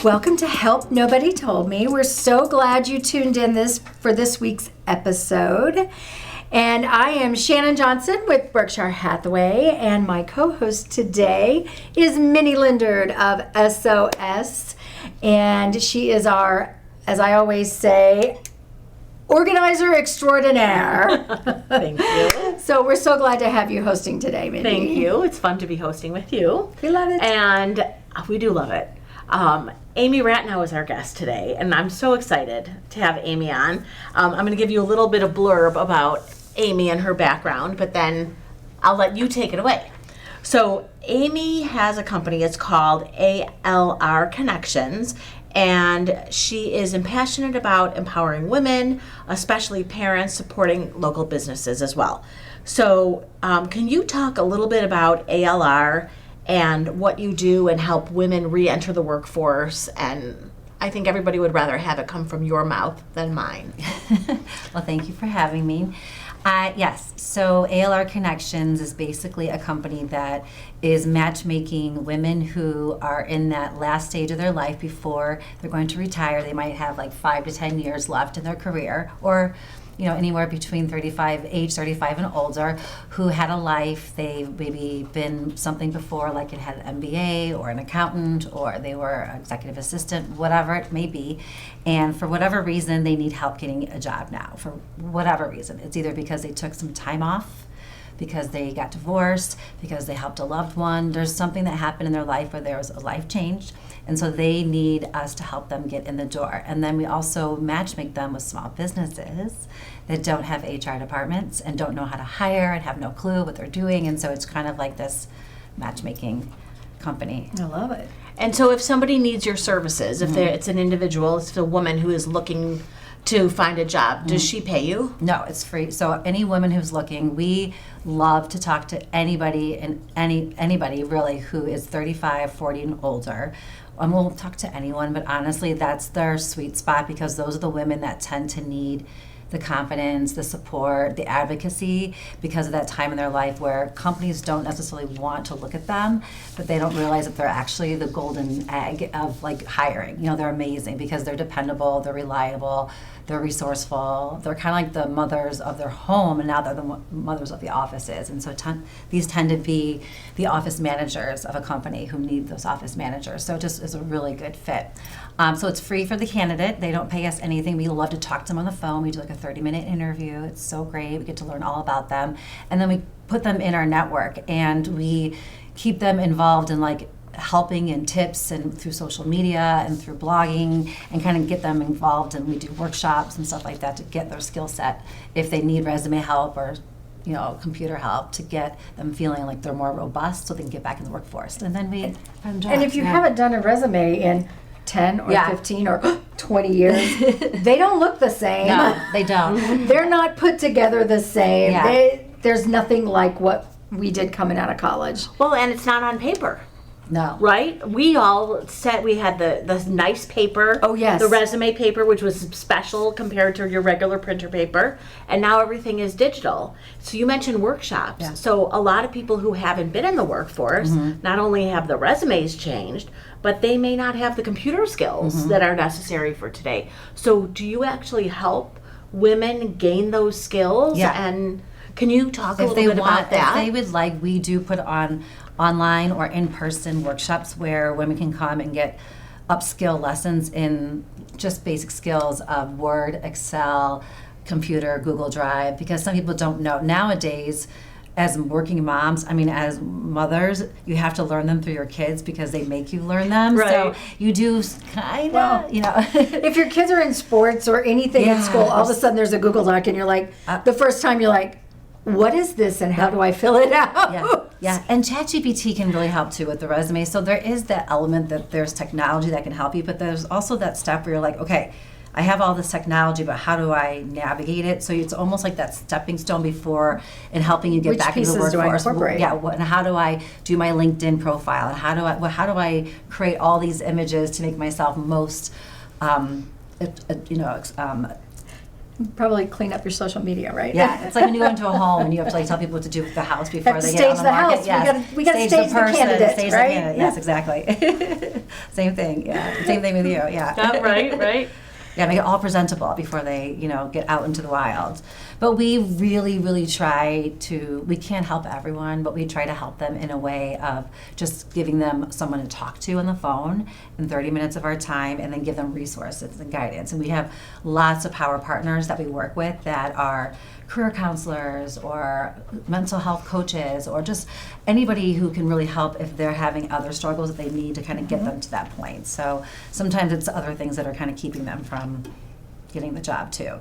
Welcome to Help Nobody Told Me. We're so glad you tuned in for this week's episode. And I am Shannon Johnson with Berkshire Hathaway, and my co-host today is Minnie Lindard of SOS, and she is our, as I always say, organizer extraordinaire. Thank you. So we're so glad to have you hosting today, Minnie. Thank you. It's fun to be hosting with you. We love it. And we do love it. Amy Ratnow is our guest today, and I'm so excited to have Amy on. I'm going to give you a little bit of blurb about Amy and her background, but then I'll let you take it away. So Amy has a company. It's called ALR Connections, and she is passionate about empowering women, especially parents, supporting local businesses as well. So can you talk a little bit about ALR and what you do and help women re-enter the workforce? And I think everybody would rather have it come from your mouth than mine. Well, thank you for having me. Yes, so ALR Connections is basically a company that is matchmaking women who are in that last stage of their life before they're going to retire. They might have like 5 to 10 years left in their career, or anywhere between age 35 and older, who had a life. They've maybe been something before, like it had an MBA or an accountant, or they were an executive assistant, whatever it may be. And for whatever reason, they need help getting a job now, for whatever reason. It's either because they took some time off, because they got divorced, because they helped a loved one. There's something that happened in their life where there was a life change, and so they need us to help them get in the door. And then we also matchmake them with small businesses that don't have HR departments and don't know how to hire and have no clue what they're doing, and so it's kind of like this matchmaking company. I love it. And so if somebody needs your services, if it's an individual, it's a woman who is looking to find a job, does she pay you? No, it's free. So any woman who's looking, we love to talk to anybody and anybody really who is 35, 40 and older. And we'll talk to anyone, but honestly, that's their sweet spot, because those are the women that tend to need the confidence, the support, the advocacy, because of that time in their life where companies don't necessarily want to look at them, but they don't realize that they're actually the golden egg of like hiring. They're amazing because they're dependable, they're reliable, they're resourceful, they're kind of like the mothers of their home, and now they're the mothers of the offices. And so these tend to be the office managers of a company who need those office managers. So it just is a really good fit. So it's free for the candidate. They don't pay us anything. We love to talk to them on the phone. We do like a 30-minute interview. It's so great. We get to learn all about them. And then we put them in our network, and we keep them involved in like helping and tips and through social media and through blogging, and kind of get them involved. And we do workshops and stuff like that to get their skill set if they need resume help or computer help, to get them feeling like they're more robust so they can get back in the workforce. And then we find jobs. And if you haven't done a resume in 10 or 15 or 20 years, they don't look the same. No, they don't. They're not put together the same. Yeah. There's nothing like what we did coming out of college. Well, and it's not on paper. No. Right? We all said we had the nice paper. Oh, yes. The resume paper, which was special compared to your regular printer paper. And now everything is digital. So you mentioned workshops. Yeah. So a lot of people who haven't been in the workforce not only have the resumes changed, but they may not have the computer skills that are necessary for today. So do you actually help women gain those skills? Yeah. And can you talk a little bit about that? If they would like, we do put on online or in-person workshops where women can come and get upskill lessons in just basic skills of Word, Excel, computer, Google Drive, because some people don't know. Nowadays, as working moms, as mothers, you have to learn them through your kids because they make you learn them. Right. So you do kind of, If your kids are in sports or anything in school, all of a sudden there's a Google Doc and you're like, the first time you're like, what is this and how do I fill it out? Yeah, and ChatGPT can really help too with the resume. So there is that element that there's technology that can help you, but there's also that step where you're like, okay, I have all this technology, but how do I navigate it? So it's almost like that stepping stone before and helping you get back into the workforce. Which pieces do I incorporate? Yeah, and how do I do my LinkedIn profile? And how do I create all these images to make myself most, Probably clean up your social media, right? Yeah, it's like when you go into a home and you have to like tell people what to do with the house before Have to they get it on stage the the market. house. Yes. We gotta stage the person, candidates, stage right? the candidate. Yes, exactly. Same thing. Yeah, same thing with you. Yeah. Right. Yeah, make it all presentable before they, get out into the wild. But we really, really try to, we can't help everyone, but we try to help them in a way of just giving them someone to talk to on the phone in 30 minutes of our time, and then give them resources and guidance. And we have lots of power partners that we work with that are career counselors or mental health coaches, or just anybody who can really help if they're having other struggles that they need to kind of get them to that point. So sometimes it's other things that are kind of keeping them from getting the job too,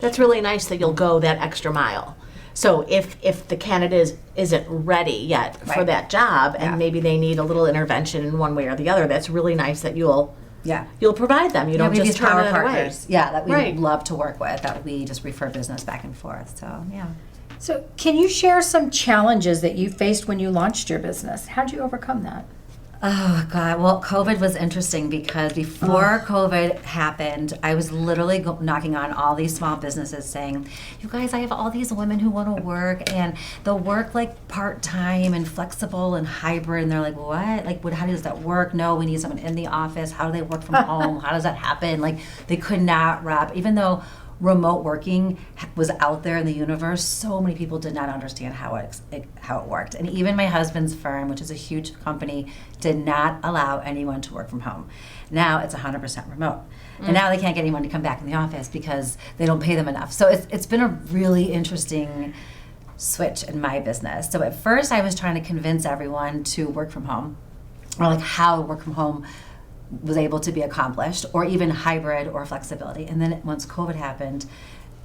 That's really nice that you'll go that extra mile. So if the candidate isn't ready yet for Right. that job, and Yeah. maybe they need a little intervention in one way or the other, that's really nice that you'll Yeah. provide them. You don't we have just these power turn it away. partners. Yeah, that we Right. love to work with, that we just refer business back and forth. So, yeah. So can you share some challenges that you faced when you launched your business? How'd you overcome that? Oh, God. Well, COVID was interesting because before COVID happened, I was literally knocking on all these small businesses saying, you guys, I have all these women who want to work, and they'll work like part-time and flexible and hybrid. And they're like, what? Like, how does that work? No, we need someone in the office. How do they work from home? How does that happen? Like, they could not wrap, even though remote working was out there in the universe, so many people did not understand how it worked. And even my husband's firm, which is a huge company, did not allow anyone to work from home. Now it's 100% remote. And now they can't get anyone to come back in the office because they don't pay them enough. So it's been a really interesting switch in my business. So at first I was trying to convince everyone to work from home, or like how work from home was able to be accomplished, or even hybrid or flexibility. And then once COVID happened,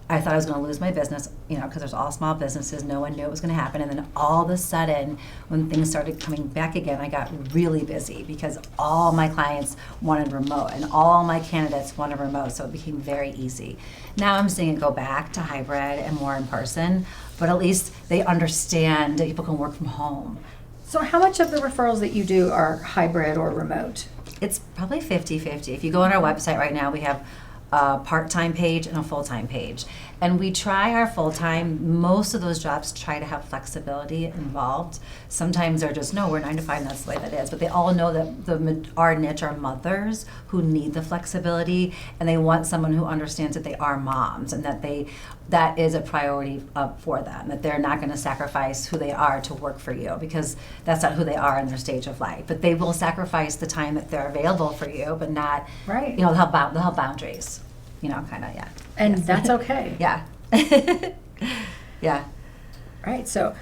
I thought I was going to lose my business, because there's all small businesses. No one knew it was going to happen. And then all of a sudden, when things started coming back again, I got really busy because all my clients wanted remote and all my candidates wanted remote. So it became very easy. Now I'm seeing it go back to hybrid and more in person, but at least they understand that people can work from home. So how much of the referrals that you do are hybrid or remote? It's probably 50-50. If you go on our website right now, we have a part-time page and a full-time page. And we try our full-time, most of those jobs try to have flexibility involved. Sometimes they're just, no, we're 9 to 5, and that's the way that is. But they all know that our niche are mothers who need the flexibility, and they want someone who understands that they are moms, and that is a priority for them, that they're not going to sacrifice who they are to work for you, because that's not who they are in their stage of life. But they will sacrifice the time that they're available for you, but not, Right. they'll have boundaries, kind of, yeah. And Yes. that's okay. Yeah. Yeah. Right. So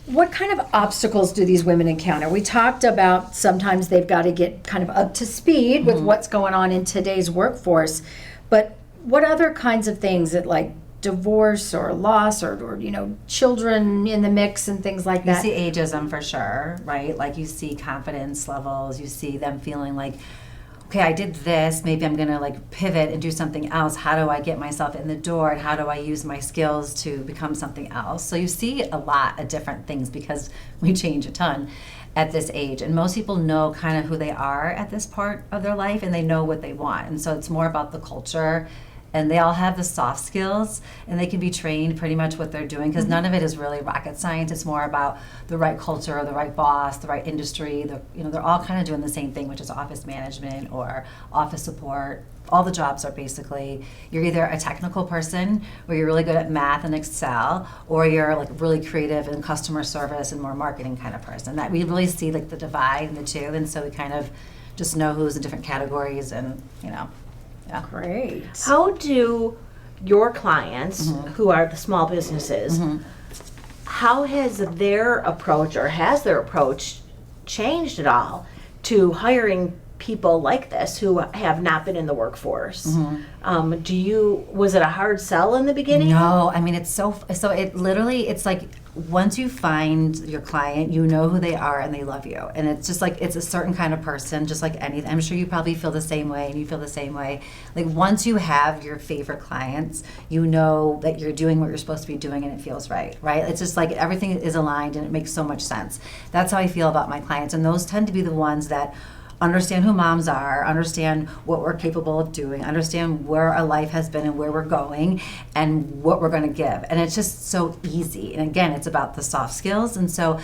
what kind of obstacles do these women encounter? We talked about sometimes they've got to get kind of up to speed with what's going on in today's workforce. But what other kinds of things that, like divorce or loss or children in the mix and things like You that? see ageism for sure, right? Like you see confidence levels, you see them feeling like, okay, I did this, maybe I'm gonna like pivot and do something else. How do I get myself in the door, and how do I use my skills to become something else? So you see a lot of different things because we change a ton at this age. And most people know kind of who they are at this part of their life, and they know what they want. And so it's more about the culture, and they all have the soft skills, and they can be trained pretty much what they're doing, because none of it is really rocket science. It's more about the right culture, the right boss, the right industry. They're all kind of doing the same thing, which is office management or office support. All the jobs are basically, you're either a technical person where you're really good at math and Excel, or you're like really creative in customer service and more marketing kind of person. That we really see like the divide in the two, and so we kind of just know who's in different categories, and yeah. Great. How do your clients, who are the small businesses, how has their approach, or has their approach changed at all to hiring people like this who have not been in the workforce? Was it a hard sell in the beginning? No, I mean, it's it literally, it's like once you find your client, you know who they are and they love you. And it's just like, it's a certain kind of person, just like anything. I'm sure you probably feel the same way, and you feel the same way. Like once you have your favorite clients, you know that you're doing what you're supposed to be doing, and it feels right? It's just like everything is aligned, and it makes so much sense. That's how I feel about my clients. And those tend to be the ones that understand who moms are, understand what we're capable of doing, understand where our life has been and where we're going and what we're going to give. And it's just so easy. And again, it's about the soft skills. And so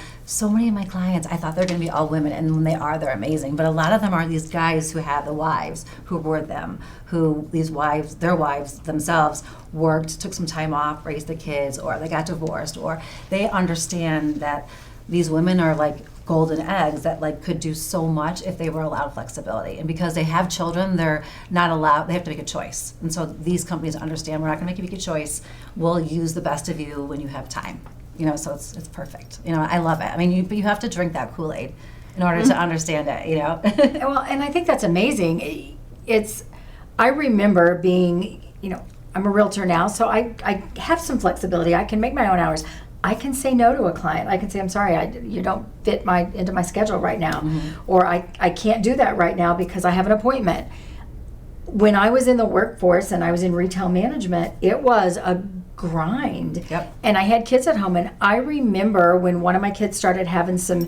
many of my clients, I thought they're going to be all women, and when they are, they're amazing. But a lot of them are these guys who have the wives who were them, who their wives themselves worked, took some time off, raised the kids, or they got divorced, or they understand that these women are like golden eggs that like could do so much if they were allowed flexibility. And because they have children, they're not allowed, they have to make a choice. And so these companies understand, we're not gonna make you make a choice. We'll use the best of you when you have time. So it's perfect. I love it. I mean, but you have to drink that Kool-Aid in order to understand it, Well, and I think that's amazing. I remember being, I'm a realtor now, so I have some flexibility. I can make my own hours. I can say no to a client. I can say, I'm sorry, you don't fit into my schedule right now. Or I can't do that right now because I have an appointment. When I was in the workforce and I was in retail management, it was a grind. Yep. And I had kids at home, and I remember when one of my kids started having some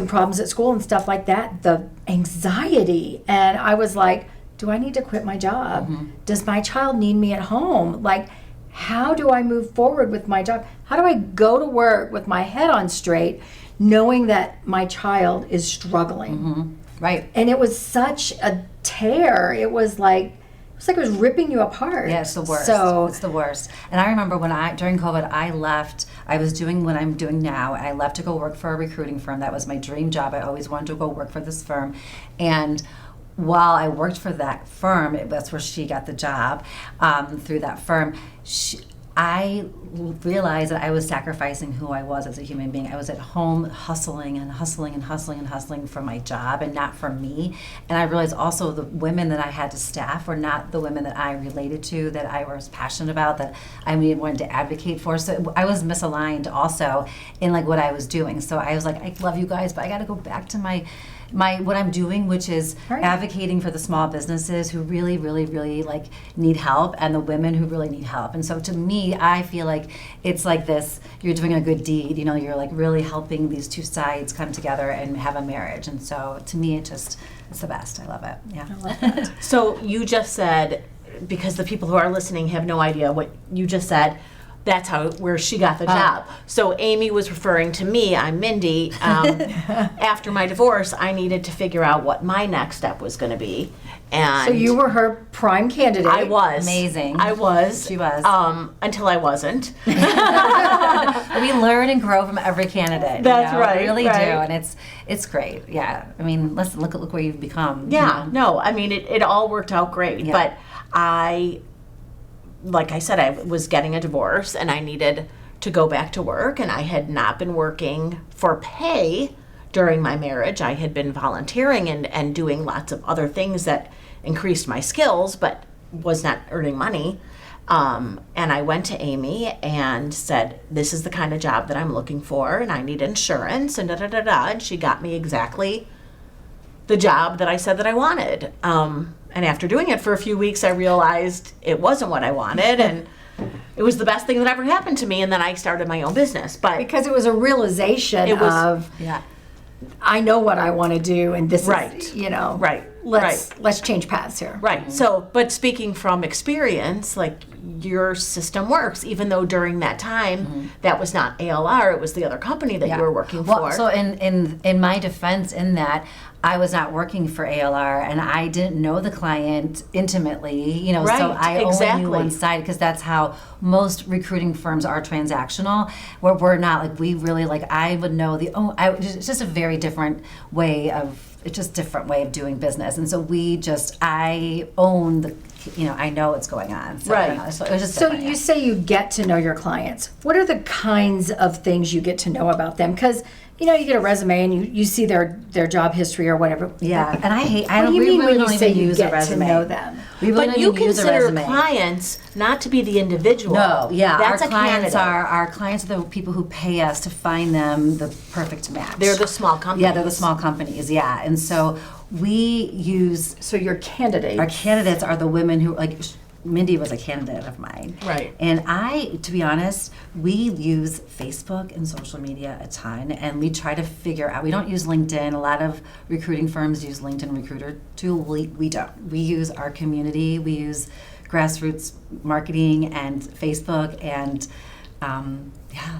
problems at school and stuff like that, the anxiety. And I was like, do I need to quit my job? Does my child need me at home? Like, how do I move forward with my job? How do I go to work with my head on straight, knowing that my child is struggling? Right. And it was such a tear. It was like it was ripping you apart. Yeah, it's the worst. So it's the worst. And I remember during COVID, I left. I was doing what I'm doing now. I left to go work for a recruiting firm. That was my dream job. I always wanted to go work for this firm. And while I worked for that firm, that's where she got the job through that firm. I realized that I was sacrificing who I was as a human being. I was at home hustling and hustling and hustling and hustling for my job and not for me. And I realized also the women that I had to staff were not the women that I related to, that I was passionate about, that I wanted to advocate for. So I was misaligned also in like what I was doing. So I was like, I love you guys, but I got to go back to my what I'm doing, which is advocating for the small businesses who really, really, really like need help, and the women who really need help. And so to me, I feel like it's like this, you're doing a good deed, you're like really helping these two sides come together and have a marriage. And so to me, it's the best. I love it. Yeah. I love that. So you just said, because the people who are listening have no idea what you just said, that's where she got the job. So Amy was referring to me. I'm Mindy. After my divorce, I needed to figure out what my next step was going to be. And So you were her prime candidate. I was. Amazing. I was. She was. Until I wasn't. We learn and grow from every candidate. That's right. We really right. do, and it's great. Yeah. I mean, look where you've become. Yeah. No. I mean, it all worked out great. Yeah. But like I said, I was getting a divorce and I needed to go back to work, and I had not been working for pay during my marriage. I had been volunteering and doing lots of other things that increased my skills, but was not earning money. And I went to Amy and said, this is the kind of job that I'm looking for, and I need insurance, and and she got me exactly the job that I said that I wanted. And after doing it for a few weeks, I realized it wasn't what I wanted, and it was the best thing that ever happened to me. And then I started my own business. But because it was a realization of, I know what I want to do, and this is, let's change paths here. Right. Mm-hmm. So, but speaking from experience, like your system works, even though during that time that was not ALR, it was the other company that you were working for. So in my defense in that, I was not working for ALR, and I didn't know the client intimately, so I only knew one side, because that's how most recruiting firms are transactional, where we're not, like, we really, like, I would know it's just a very different way of doing business. And so I own the, I know what's going on. So, right. So it was just So you say you get to know your clients. What are the kinds of things you get to know about them? Because you get a resume and you see their job history or whatever. Yeah, and I don't. What do you mean when you say you use get a resume? to know them? But you consider clients not to be the individual. No, yeah, that's our clients are the people who pay us to find them the perfect match. They're the small companies. Yeah, they're the small companies. Yeah, and so we use. So your candidates. Our candidates are the women who Mindy was a candidate of mine. Right. And to be honest, we use Facebook and social media a ton, and we try to figure out, we don't use LinkedIn. A lot of recruiting firms use LinkedIn Recruiter tool. We don't. We use our community. We use grassroots marketing and Facebook and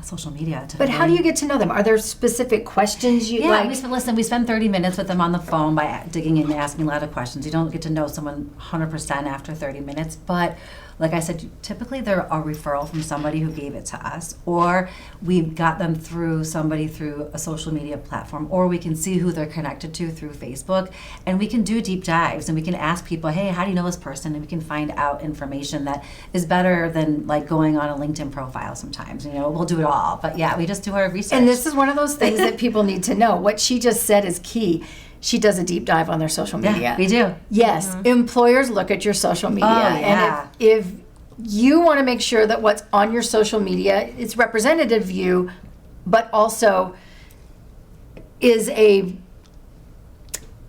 social media. But how do you get to know them? Are there specific questions you like? We spend 30 minutes with them on the phone by digging in and asking a lot of questions. You don't get to know someone 100% after 30 minutes, but like I said, typically they're a referral from somebody who gave it to us, or we got them through somebody through a social media platform, or we can see who they're connected to through Facebook, and we can do deep dives, and we can ask people, hey, how do you know this person? And we can find out information that is better than like going on a LinkedIn profile sometimes. We'll do it all, but yeah, we just do our research. And this is one of those things that people need to know. What she just said is key. She does a deep dive on their social media. Yeah, we do. Yes, employers look at your social media. Oh, yeah. And if you want to make sure that what's on your social media is representative of you, but also is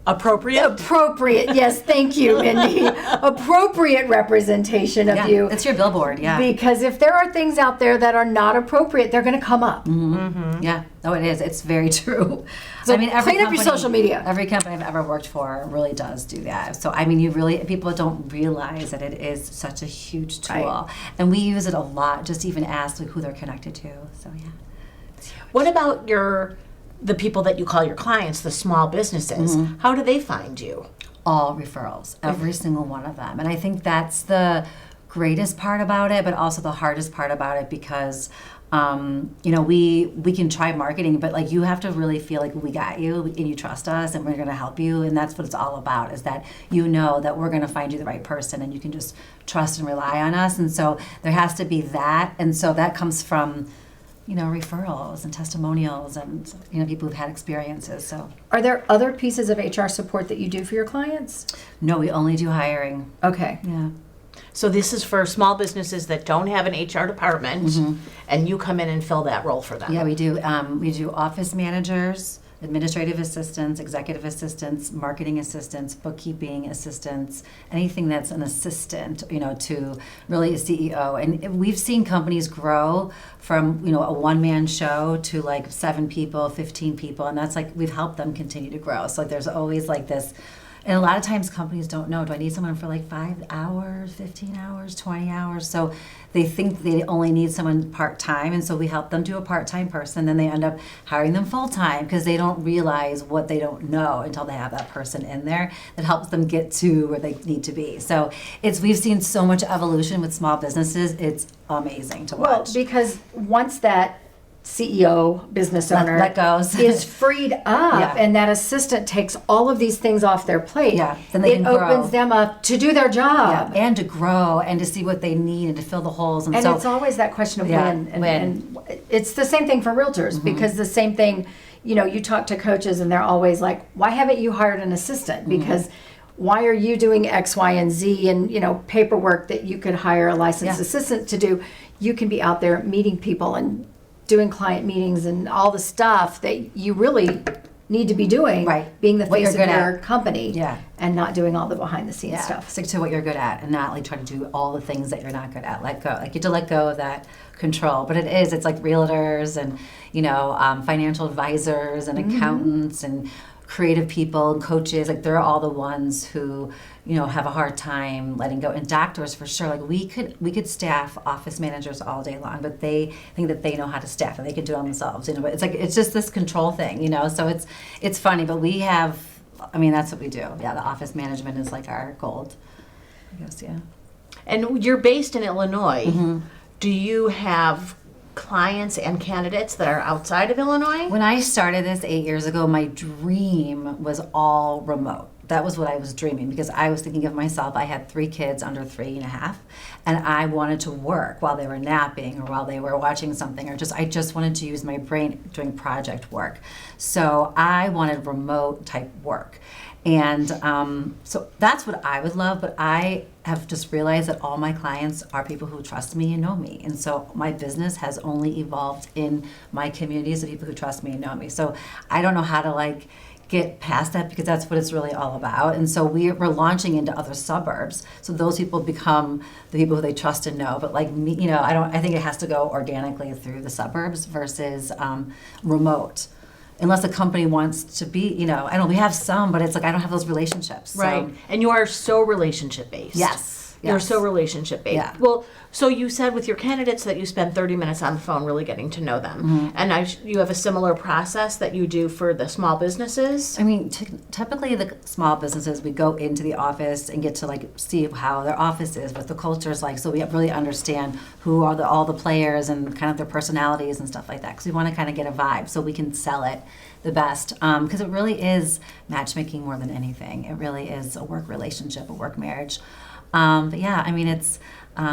appropriate, yes, thank you, Mindy. Appropriate representation of you. It's your billboard, yeah. Because if there are things out there that are not appropriate, they're going to come up. Yeah, no, it is. It's very true. So clean up your social media. Every company I've ever worked for really does do that. So people don't realize that it is such a huge tool, Right. and we use it a lot. Just even ask who they're connected to. So yeah. What about the people that you call your clients, the small businesses? How do they find you? All referrals, every single one of them. And I think that's the greatest part about it, but also the hardest part about it, because we can try marketing, but like you have to really feel like we got you and you trust us and we're going to help you, and that's what it's all about, is that that we're going to find you the right person and you can just trust and rely on us. And so there has to be that, and so that comes from referrals and testimonials and people who've had experiences. So Are there other pieces of HR support that you do for your clients? no, we only do hiring. Okay. Yeah. So this is for small businesses that don't have an HR department, and you come in and fill that role for them. Yeah, we do. We do office managers, administrative assistants, executive assistants, marketing assistants, bookkeeping assistants, anything that's an assistant, to really a CEO. And we've seen companies grow from, a one-man show to like 7 people, 15 people, and that's like, we've helped them continue to grow. So there's always like this. And a lot of times companies don't know, do I need someone for like 5 hours, 15 hours, 20 hours? So they think they only need someone part-time, and so we help them do a part-time person, then they end up hiring them full-time because they don't realize what they don't know until they have that person in there that helps them get to where they need to be. So we've seen so much evolution with small businesses. It's amazing to Well, watch. because once that CEO, business owner, Let goes. is freed up, Yeah. and that assistant takes all of these things off their plate, Yeah, then they it can grow. opens them up to do their job. And to grow and to see what they need and to fill the holes. And so it's always that question of Yeah, when. And, when. and it's the same thing for realtors, because the same thing, you talk to coaches and they're always like, why haven't you hired an assistant? Because why are you doing X, Y, and Z and, paperwork that you could hire a licensed Yeah. assistant to do? You can be out there meeting people and doing client meetings and all the stuff that you really need to be doing, Right. being the What face you're of good your at. company, Yeah. and not doing all the behind the scenes Yeah, stuff. stick to what you're good at and not like try to do all the things that you're not good at. Let go. Like you have to let go of that control. But it's like realtors and, financial advisors and accountants and creative people and coaches. Like they're all the ones who, have a hard time letting go. And doctors for sure. Like we could staff office managers all day long, but they think that they know how to staff and they can do it on themselves. But it's like it's just this control thing, So it's funny, but we have. That's what we do. Yeah, the office management is like our gold, I guess. Yeah. And you're based in Illinois. Do you have clients and candidates that are outside of Illinois? When I started this 8 years ago, my dream was all remote. That was what I was dreaming, because I was thinking of myself. I had 3 kids under 3.5, and I wanted to work while they were napping or while they were watching something, or I just wanted to use my brain doing project work. So I wanted remote type work. And so that's what I would love, but I have just realized that all my clients are people who trust me and know me. And so my business has only evolved in my communities of people who trust me and know me. So I don't know how to get past that because that's what it's really all about. And so we're launching into other suburbs. So those people become the people who they trust and know. But like me, I think it has to go organically through the suburbs versus remote. Unless a company wants to be, I know we have some, but it's like I don't have those relationships. Right. So. And you are so relationship based. Yes. You're so relationship based. Yeah. Well, so you said with your candidates that you spend 30 minutes on the phone really getting to know them. And you have a similar process that you do for the small businesses? I mean, typically the small businesses, we go into the office and get to like see how their office is, what the culture is like, so we really understand who are all the players and kind of their personalities and stuff like that, because we want to kind of get a vibe so we can sell it the best, because it really is matchmaking more than anything. It really is a work relationship, a work marriage. But yeah, I mean, it's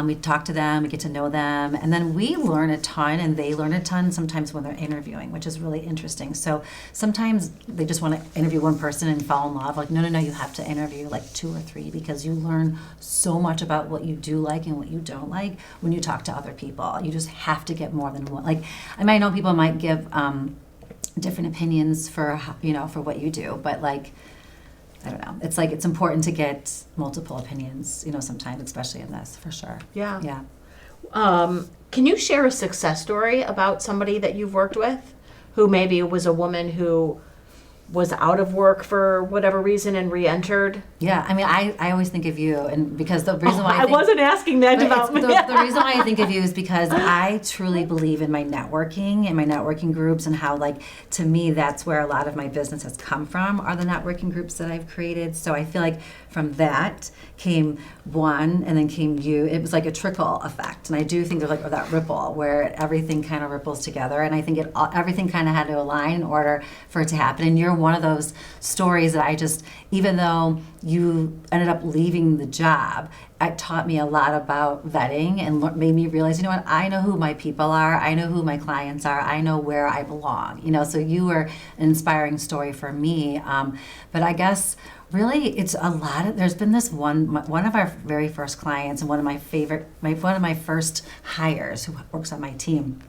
we talk to them, we get to know them, and then we learn a ton and they learn a ton sometimes when they're interviewing, which is really interesting. So sometimes they just want to interview one person and fall in love. Like, no, you have to interview like 2 or 3 because you learn so much about what you do like and what you don't like when you talk to other people. You just have to get more than one. Like, I know people might give different opinions for what you do, but like, I don't know. It's like it's important to get multiple opinions, sometimes, especially in this, for sure. Yeah. Yeah. Can you share a success story about somebody that you've worked with who maybe was a woman who was out of work for whatever reason and re-entered? Yeah, I mean, I always think of you, and because the reason why I wasn't asking that about me. The reason why I think of you is because I truly believe in my networking and my networking groups, and how, like, to me, that's where a lot of my business has come from, are the networking groups that I've created. So I feel like from that came one, and then came you. It was like a trickle effect, and I do think there's like that ripple where everything kind of ripples together, and I think everything kind of had to align in order for it to happen. And you're one of those stories that I just, even though you ended up leaving the job, it taught me a lot about vetting and made me realize, what, I know who my people are, I know who my clients are, I know where I belong, so you were an inspiring story for me. But I guess really it's a lot of, there's been this one of our very first clients and one of my first hires who works on my team.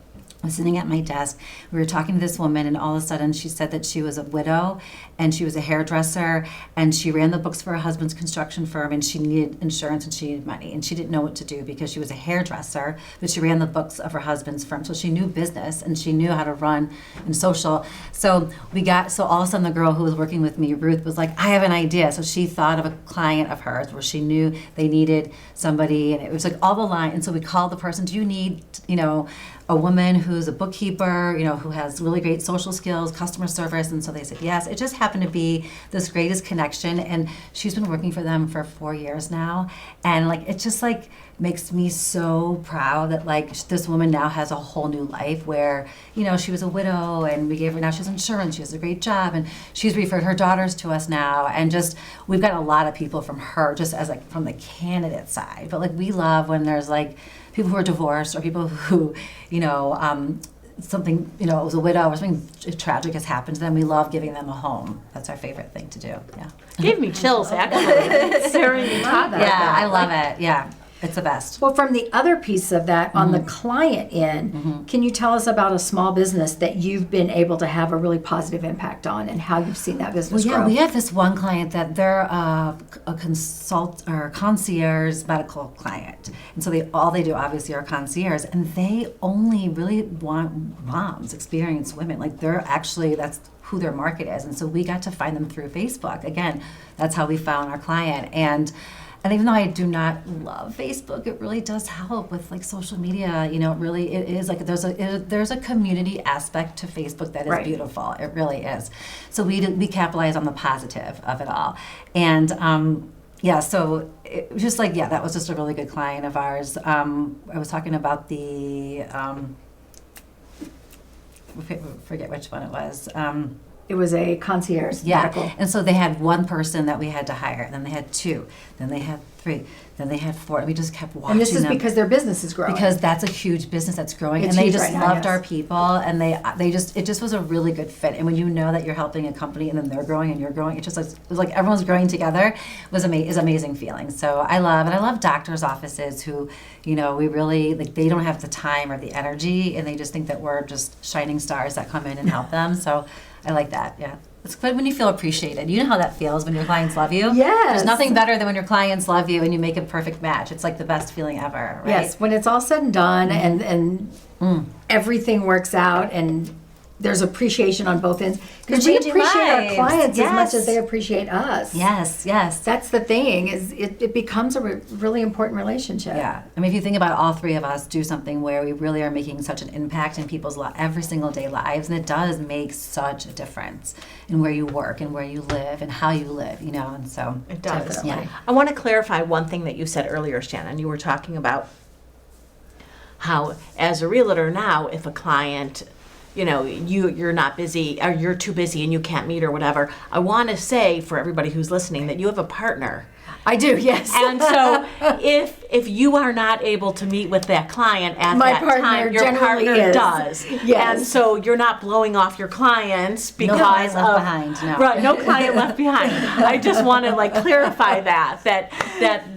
I was sitting at my desk. We were talking to this woman, and all of a sudden she said that she was a widow and she was a hairdresser and she ran the books for her husband's construction firm, and she needed insurance and she needed money, and she didn't know what to do because she was a hairdresser, but she ran the books of her husband's firm, so she knew business and she knew how to run and social. So all of a sudden the girl who was working with me, Ruth, was like, I have an idea. So she thought of a client of hers where she knew they needed somebody, and it was like all the line. And so we called the person, do you need, a woman who's a bookkeeper, who has really great social skills, customer service? And so they said yes. It just happened to be this greatest connection, and she's been working for them for 4 years now. And like, it just like makes me so proud that like this woman now has a whole new life where, she was a widow and we gave her, now she has insurance, she has a great job, and she's referred her daughters to us now. And just, we've got a lot of people from her, just as like from the candidate side. But like, we love when there's like people who are divorced or people who, something, it was a widow or something tragic has happened to them. We love giving them a home. That's our favorite thing to do. Yeah. Gave me chills, actually. Sarah, you talk about that. I love it. Yeah. It's the best. Well, from the other piece of that, on the client end, can you tell us about a small business that you've been able to have a really positive impact on, and how you've seen that business grow? We have this one client that they're a concierge medical client, and so all they do obviously are concierge, and they only really want moms, experienced women. Like, that's who their market is, and so we got to find them through Facebook. Again, that's how we found our client. And even though I do not love Facebook, it really does help with like social media. It is like there's a community aspect to Facebook that is beautiful. It really is. So we capitalize on the positive of it all. And so it was just like, that was just a really good client of ours. I was talking about the forget which one it was. It was a concierge medical. And so they had one person that we had to hire, and then they had 2, then they had 3, then they had 4, and we just kept watching them. And this is because their business is growing. Because that's a huge business that's growing, It's and they huge just right now, loved yes. our people, and it just was a really good fit. And when you know that you're helping a company, and then they're growing and you're growing, it was like everyone's growing together. Is amazing feeling. So I love doctors' offices who, we really like, they don't have the time or the energy, and they just think that we're just shining stars that come in and help them. So I like that. Yeah. It's good when you feel appreciated. You know how that feels when your clients love you. Yes. There's nothing better than when your clients love you and you make a perfect match. It's like the best feeling ever, right? Yes, when it's all said and done and everything works out and there's appreciation on both ends. Because we changing appreciate our lives. clients as much Yes. as they appreciate us. Yes, yes. That's the thing, is it becomes a really important relationship. Yeah. I mean, if you think about all three of us do something where we really are making such an impact in people's every single day lives, and it does make such a difference in where you work and where you live and how you live, you know, and so. It does. Definitely. Yeah. I want to clarify one thing that you said earlier, Shannon. You were talking about how, as a realtor now, if a client, you know, you're not busy or you're too busy and you can't meet or whatever, I want to say for everybody who's listening that you have a partner. I do, yes. And so if you are not able to meet with that client at My that partner time, your generally partner is. does. Yes. And so you're not blowing off your clients because client left of behind, no. Right, no client left behind. I just want to clarify that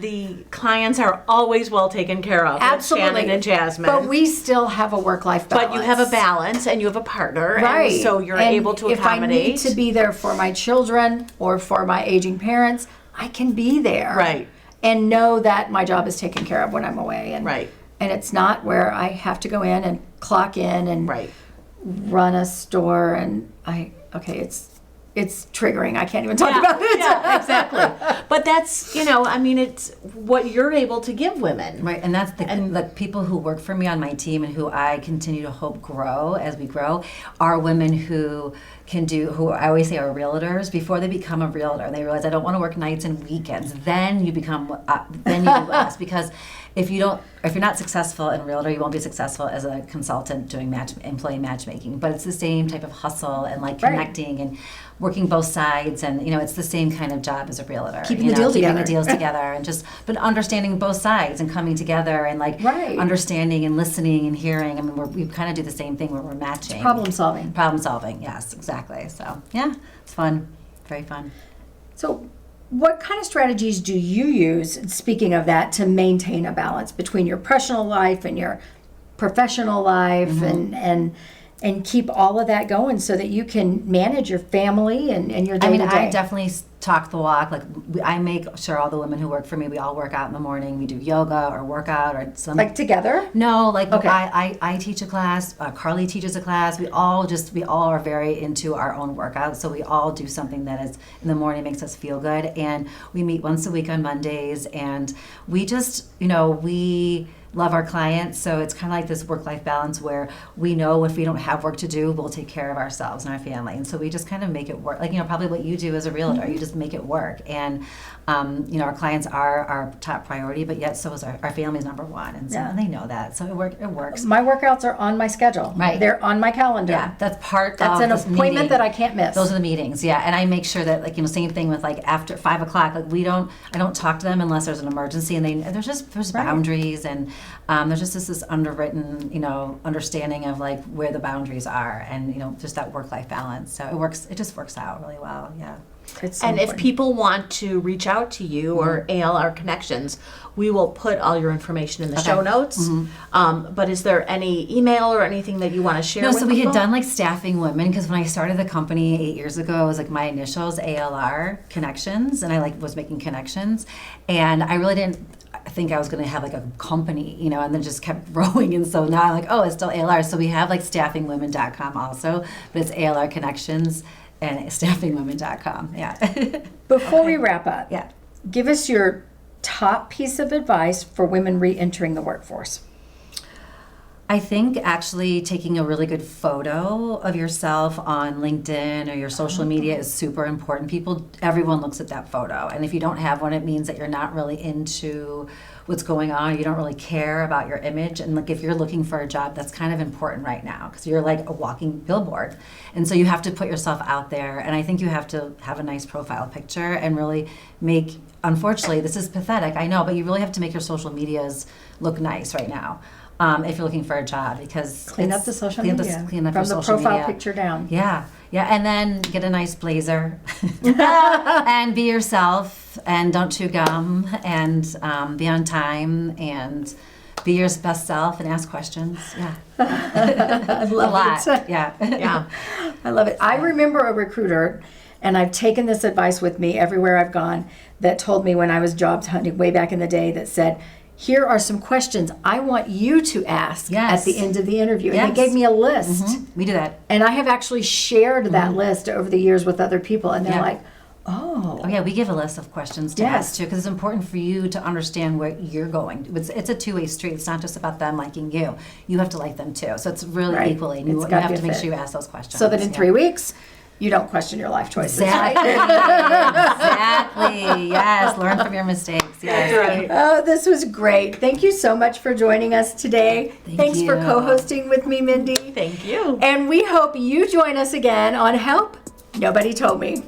the clients are always well taken care of. with Absolutely. Shannon and Jasmine. But we still have a work-life balance. But you have a balance and you have a partner, Right. and so you're And able to if I accommodate. need to be there for my children or for my aging parents, I can be there. Right. And know that my job is taken care of when I'm away. And, Right. and it's not where I have to go in and clock in and Right. run a store and it's triggering. I can't even talk about it. Yeah, exactly. But that's, I mean, it's what you're able to give women. Right, and that's the people who work for me on my team and who I continue to hope grow as we grow are women who who I always say are realtors before they become a realtor and they realize I don't want to work nights and weekends. Then you become, then you do us, because if you're not successful in realtor, you won't be successful as a consultant doing employee matchmaking. But it's the same type of hustle and connecting and working both sides, and it's the same kind of job as a realtor. Keeping the deals together. Keeping the deals together, and but understanding both sides and coming together and understanding and listening and hearing. I mean, we kind of do the same thing where we're matching. Problem solving. Problem solving, yes, exactly. So yeah, it's fun, very fun. So what kind of strategies do you use, speaking of that, to maintain a balance between your personal life and your professional life and keep all of that going so that you can manage your family and your day to day? I definitely talk the walk. I make sure all the women who work for me, we all work out in the morning. We do yoga or workout or some. Together? No, Okay. I teach a class. Carly teaches a class. We all are very into our own workouts. So we all do something that is in the morning makes us feel good. And we meet once a week on Mondays, and we just we love our clients, so it's kind of like this work-life balance where we know if we don't have work to do, we'll take care of ourselves and our family, and so we just kind of make it work. Probably what you do as a realtor, you just make it work, and our clients are our top priority, but yet so is our family's number one, and so and they know that, so it works. My workouts are on my schedule. Right. They're on my calendar. Yeah, that's an this appointment meeting. that I can't miss. Those are the meetings, yeah, and I make sure that same thing with after 5 o'clock, I don't talk to them unless there's an emergency, and there's boundaries, and there's just this underwritten, understanding of where the boundaries are, and just that work-life balance. So it just works out really well, yeah. It's so And if important. people want to reach out to you or ALR Connections, we will put all your information in the show notes. But is there any email or anything that you want to share No, with so we people? had done staffing women, because when I started the company 8 years ago, it was my initials, ALR Connections, and I was making connections, and I really didn't think I was going to have a company, and then just kept growing, and so now I'm it's still ALR. So we have staffingwomen.com also, but it's ALR Connections and staffingwomen.com. Yeah. Before we wrap up, Yeah. give us your top piece of advice for women re-entering the workforce. I think actually taking a really good photo of yourself on LinkedIn or your social media is super important. Everyone looks at that photo. And if you don't have one, it means that you're not really into what's going on. You don't really care about your image. And if you're looking for a job, that's kind of important right now, because you're like a walking billboard. And so you have to put yourself out there. And I think you have to have a nice profile picture and really unfortunately, this is pathetic, I know, but you really have to make your social medias look nice right now. If you're looking for a job, because Clean up the social clean media. Up clean up From your the social profile media. picture down. Yeah, and then get a nice blazer, and be yourself, and don't chew gum, and be on time, and be your best self, and ask questions. Yeah, I love a lot. it. Yeah, Yeah. I love it. I remember a recruiter, and I've taken this advice with me everywhere I've gone, that told me when I was jobs hunting way back in the day, that said, here are some questions I want you to ask at the end of the interview. And they gave me a list. We do that. And I have actually shared that list over the years with other people, and they're like, oh. Oh, yeah, we give a list of questions to ask, too, because it's important for you to understand where you're going. It's a two-way street. It's not just about them liking you. You have to like them, too. So it's really equally. And you have to make sure you ask those questions. So that in 3 weeks, you don't question your life choices. Exactly. Exactly. Yes. Learn from your mistakes. Yes. That's right. Oh, this was great. Thank you so much for joining us today. Thanks for co-hosting with me, Mindy. Thank you. And we hope you join us again on Help Nobody Told Me.